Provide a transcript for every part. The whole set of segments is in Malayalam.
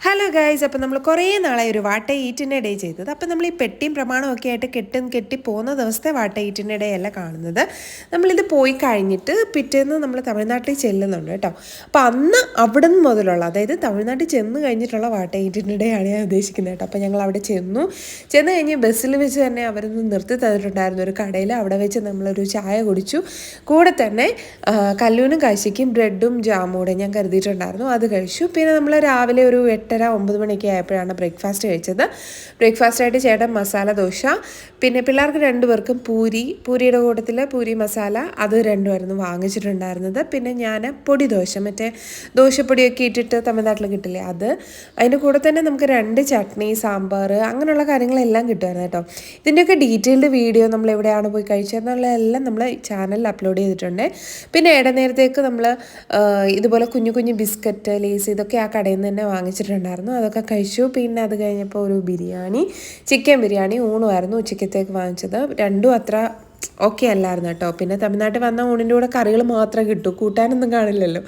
ഹലോ ഗൈസ്, അപ്പോൾ നമ്മൾ കുറേ നാളായി ഒരു വാട്ട ഈറ്റിൻ്റെ ഡേ ചെയ്തത്. അപ്പോൾ നമ്മൾ ഈ പെട്ടിയും പ്രമാണമൊക്കെ ആയിട്ട് കെട്ടി പോകുന്ന ദിവസത്തെ വാട്ട ഈറ്റിൻ്റെ ഡേ അല്ല കാണുന്നത്. നമ്മളിത് പോയി കഴിഞ്ഞിട്ട് പിറ്റേന്ന് നമ്മൾ തമിഴ്നാട്ടിൽ ചെല്ലുന്നുണ്ട് കേട്ടോ. അപ്പോൾ അന്ന് അവിടെ നിന്ന് മുതലുള്ള, അതായത് തമിഴ്നാട്ടിൽ ചെന്ന് കഴിഞ്ഞിട്ടുള്ള വാട്ട ഈറ്റിൻ്റെ ഡേ ആണ് ഞാൻ ഉദ്ദേശിക്കുന്നത് കേട്ടോ. അപ്പോൾ ഞങ്ങൾ അവിടെ ചെന്ന് കഴിഞ്ഞ് ബസ്സിൽ വെച്ച് തന്നെ അവരൊന്ന് നിർത്തി തന്നിട്ടുണ്ടായിരുന്നു ഒരു കടയിൽ. അവിടെ വെച്ച് നമ്മളൊരു ചായ കുടിച്ചു. കൂടെ തന്നെ കല്ലൂനും കാശിക്കും ബ്രെഡും ജാമൂടെ ഞാൻ കരുതിയിട്ടുണ്ടായിരുന്നു, അത് കഴിച്ചു. പിന്നെ നമ്മൾ രാവിലെ ഒരു 8:30-9 മണിയൊക്കെ ആയപ്പോഴാണ് ബ്രേക്ക്ഫാസ്റ്റ് കഴിച്ചത്. ബ്രേക്ക്ഫാസ്റ്റായിട്ട് ചേട്ടൻ മസാല ദോശ, പിന്നെ പിള്ളേർക്ക് 2 പേർക്കും പൂരിയുടെ കൂട്ടത്തിൽ പൂരി മസാല, അത് രണ്ടുമായിരുന്നു വാങ്ങിച്ചിട്ടുണ്ടായിരുന്നത്. പിന്നെ ഞാൻ പൊടി ദോശ, മറ്റേ ദോശപ്പൊടിയൊക്കെ ഇട്ടിട്ട് തമിഴ്നാട്ടിൽ കിട്ടില്ലേ, അത്. അതിൻ്റെ കൂടെ തന്നെ നമുക്ക് 2 ചട്നി, സാമ്പാർ, അങ്ങനെയുള്ള കാര്യങ്ങളെല്ലാം കിട്ടുമായിരുന്നു കേട്ടോ. ഇതിൻ്റെയൊക്കെ ഡീറ്റെയിൽഡ് വീഡിയോ നമ്മൾ എവിടെയാണ് പോയി കഴിച്ചതെന്നുള്ളതെല്ലാം നമ്മൾ ചാനലിൽ അപ്ലോഡ് ചെയ്തിട്ടുണ്ട്. പിന്നെ ഇടനേരത്തേക്ക് നമ്മൾ ഇതുപോലെ കുഞ്ഞു കുഞ്ഞു ബിസ്ക്കറ്റ്, ലേസ്, ഇതൊക്കെ ആ കടയിൽ നിന്ന് തന്നെ വാങ്ങിച്ചിട്ടുണ്ടായിരുന്നു. അതൊക്കെ കഴിച്ചു. പിന്നെ അത് കഴിഞ്ഞപ്പോൾ ഒരു ചിക്കൻ ബിരിയാണി ഊണുമായിരുന്നു ഉച്ചക്കത്തേക്ക് വാങ്ങിച്ചത്. രണ്ടും അത്ര ഓക്കെ അല്ലായിരുന്നു കേട്ടോ. പിന്നെ തമിഴ്നാട്ടിൽ വന്ന ഊണിൻ്റെ കൂടെ കറികൾ മാത്രമേ കിട്ടൂ, കൂട്ടാനൊന്നും കാണില്ലല്ലോ.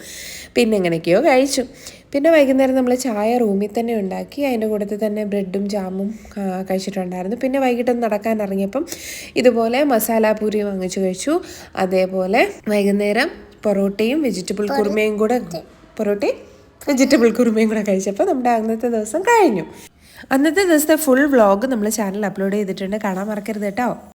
പിന്നെ എങ്ങനെയൊക്കെയോ കഴിച്ചു. പിന്നെ വൈകുന്നേരം നമ്മൾ ചായ റൂമിൽ തന്നെ ഉണ്ടാക്കി, അതിൻ്റെ കൂട്ടത്തിൽ തന്നെ ബ്രെഡും ജാമും കഴിച്ചിട്ടുണ്ടായിരുന്നു. പിന്നെ വൈകിട്ട് നടക്കാൻ ഇറങ്ങിയപ്പം ഇതുപോലെ മസാല പൂരി വാങ്ങിച്ചു കഴിച്ചു. അതേപോലെ വൈകുന്നേരം പൊറോട്ടയും വെജിറ്റബിൾ കുറുമയും കൂടെ കഴിച്ചപ്പോൾ നമ്മുടെ അന്നത്തെ ദിവസം കഴിഞ്ഞു. അന്നത്തെ ദിവസത്തെ ഫുൾ വ്ളോഗ് നമ്മൾ ചാനലിൽ അപ്ലോഡ് ചെയ്തിട്ടുണ്ട്, കാണാൻ മറക്കരുത് കേട്ടോ.